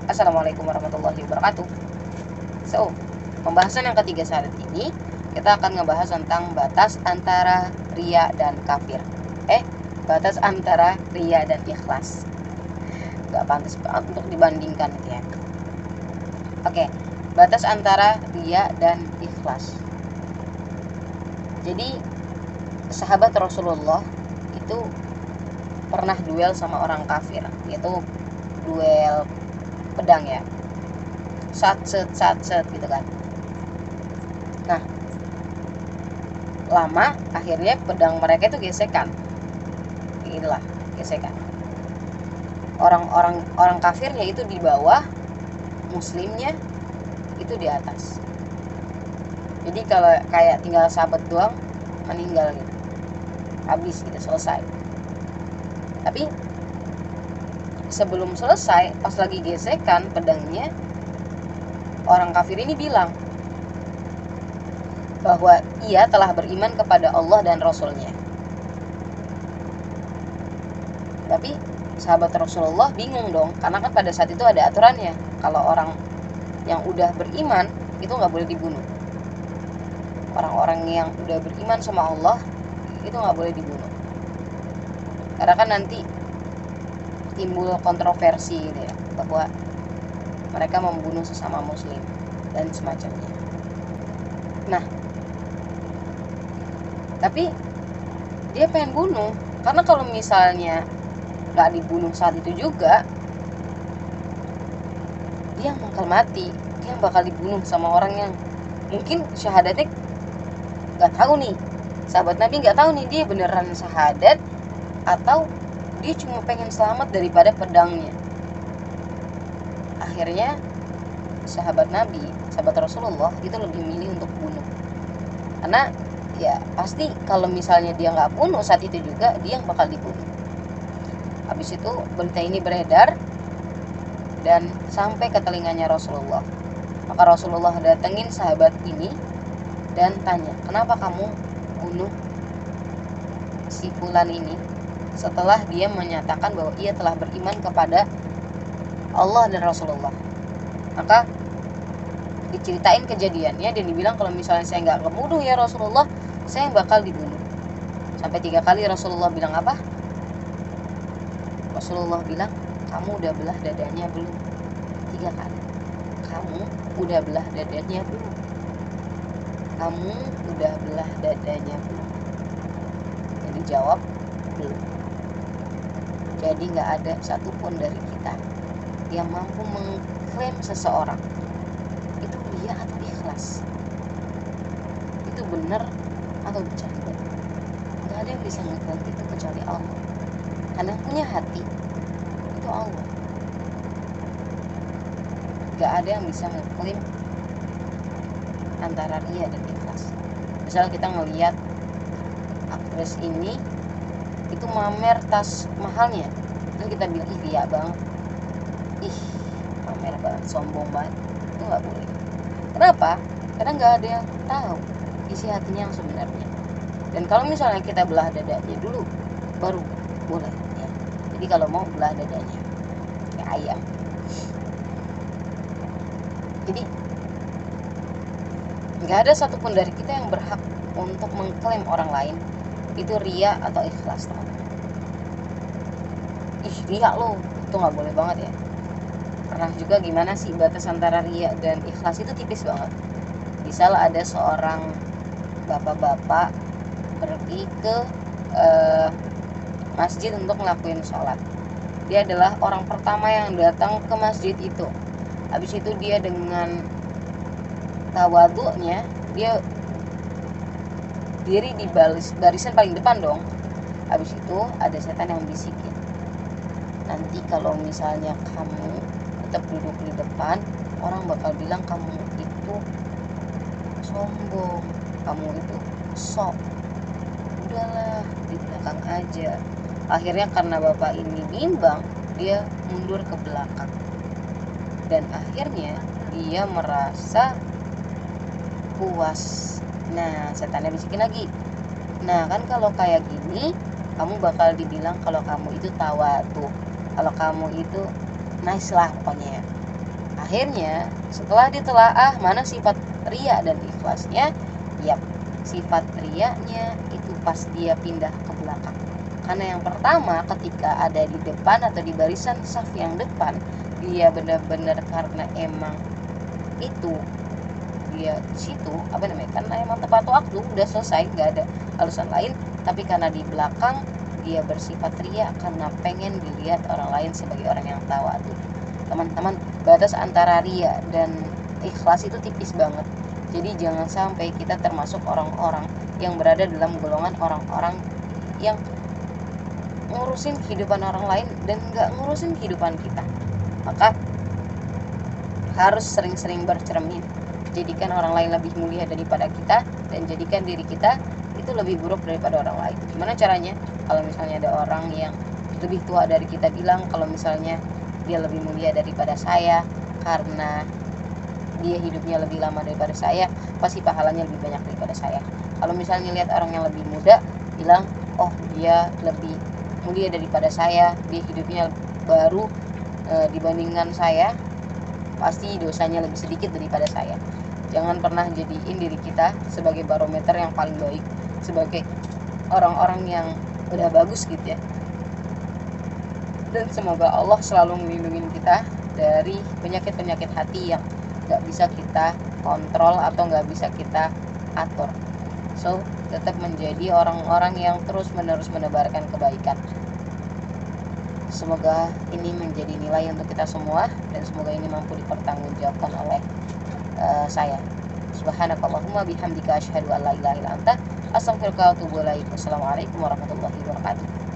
Assalamualaikum warahmatullahi wabarakatuh. So, pembahasan yang ketiga saat ini kita akan ngebahas tentang batas antara riya dan kafir. Batas antara riya dan ikhlas. Gak pantas untuk dibandingkan gitu ya. Oke, batas antara riya dan ikhlas. Jadi sahabat Rasulullah itu pernah duel sama orang kafir, yaitu duel pedang ya, sat set gitu kan. Nah, lama akhirnya pedang mereka itu gesekan, inilah gesekan. Orang kafirnya itu di bawah, muslimnya itu di atas. Jadi kalau kayak tinggal sahabat doang meninggal gitu, habis gitu, selesai. Tapi sebelum selesai, pas lagi gesekan pedangnya, orang kafir ini bilang bahwa ia telah beriman kepada Allah dan Rasulnya. Tapi sahabat Rasulullah bingung dong, karena kan pada saat itu ada aturannya, kalau orang yang udah beriman itu nggak boleh dibunuh. Orang-orang yang udah beriman sama Allah itu nggak boleh dibunuh, karena kan nanti timbul kontroversi gitu ya, bahwa mereka membunuh sesama muslim dan semacamnya. Nah, tapi dia pengen bunuh, karena kalau misalnya gak dibunuh saat itu juga, dia bakal mati, dia bakal dibunuh sama orang yang mungkin syahadatnya gak tahu nih, sahabat Nabi gak tahu nih dia beneran syahadat atau dia cuma pengen selamat daripada pedangnya. Akhirnya sahabat Nabi, sahabat Rasulullah itu lebih milih untuk bunuh, karena ya pasti kalau misalnya dia nggak bunuh saat itu juga, dia yang bakal dibunuh. Habis itu berita ini beredar dan sampai ke telinganya Rasulullah. Maka Rasulullah datengin sahabat ini dan tanya, kenapa kamu bunuh si fulan ini setelah dia menyatakan bahwa ia telah beriman kepada Allah dan Rasulullah. Maka diceritain kejadiannya dan dibilang kalau misalnya saya nggak ngebunuh ya Rasulullah, saya bakal dibunuh. Sampai 3 kali Rasulullah bilang apa? Rasulullah bilang, kamu udah belah dadanya belum? 3 kali. Kamu udah belah dadanya belum? Kamu udah belah dadanya belum? Yang dijawab, belum. Jadi nggak ada satupun dari kita yang mampu mengklaim seseorang itu riya atau ikhlas, itu benar atau bercanda. Nggak ada yang bisa ngeklaim itu kecuali Allah, karena yang punya hati itu Allah. Nggak ada yang bisa ngeklaim antara riya dan ikhlas. Misal kita ngelihat aktris ini itu mamer tas mahalnya, terus kita bilang ih riya banget, ih pamer banget, sombong banget, itu nggak boleh. Kenapa? Karena nggak ada yang tahu isi hatinya yang sebenarnya. Dan kalau misalnya kita belah dadanya dulu, baru boleh ya. Jadi kalau mau belah dadanya kayak ayam. Jadi nggak ada satupun dari kita yang berhak untuk mengklaim orang lain itu riya atau ikhlas, teman-teman. Ih riya lo, itu nggak boleh banget ya. Pernah juga gimana sih batas antara riya dan ikhlas itu tipis banget. Misal ada seorang bapak-bapak pergi ke masjid untuk ngelakuin sholat. Dia adalah orang pertama yang datang ke masjid itu. Habis itu dia dengan tawadhu'nya, dia diri di barisan paling depan dong. Habis itu ada setan yang bisikin, nanti kalau misalnya kamu tetap duduk di depan, orang bakal bilang kamu itu sombong, kamu itu sok, udahlah di belakang aja. Akhirnya karena bapak ini bimbang, dia mundur ke belakang dan akhirnya dia merasa puas. Nah, setannya bisikin lagi, nah kan kalau kayak gini kamu bakal dibilang kalau kamu itu tawadhu, kalau kamu itu nice lah pokoknya. Akhirnya setelah ditelaah mana sifat ria dan ikhlasnya, yap, sifat rianya itu pas dia pindah ke belakang. Karena yang pertama ketika ada di depan atau di barisan saf yang depan, dia benar-benar karena emang itu dia di situ karena emang tepat waktu, udah selesai, nggak ada alasan lain. Tapi karena di belakang dia bersifat ria karena pengen dilihat orang lain sebagai orang yang tawadhu. Teman-teman, batas antara ria dan ikhlas itu tipis banget. Jadi jangan sampai kita termasuk orang-orang yang berada dalam golongan orang-orang yang ngurusin kehidupan orang lain dan nggak ngurusin kehidupan kita. Maka harus sering-sering bercermin, jadikan orang lain lebih mulia daripada kita, dan jadikan diri kita itu lebih buruk daripada orang lain. Gimana caranya? Kalau misalnya ada orang yang lebih tua dari kita bilang kalau misalnya dia lebih mulia daripada saya karena dia hidupnya lebih lama daripada saya, pasti pahalanya lebih banyak daripada saya. Kalau misalnya lihat orang yang lebih muda, bilang, oh dia lebih mulia daripada saya, dia hidupnya baru dibandingkan saya, pasti dosanya lebih sedikit daripada saya. Jangan pernah jadiin diri kita sebagai barometer yang paling baik, sebagai orang-orang yang udah bagus gitu ya. Dan semoga Allah selalu melindungi kita dari penyakit-penyakit hati yang gak bisa kita kontrol atau gak bisa kita atur. So, tetap menjadi orang-orang yang terus-menerus menebarkan kebaikan. Semoga ini menjadi nilai untuk kita semua, dan semoga ini mampu dipertanggungjawabkan oleh saya. Subhanakallahumma bihamdika asyhadu an la ilaha illa anta astaghfiruka wa atubu ilaik. Wassalamualaikum warahmatullahi wabarakatuh.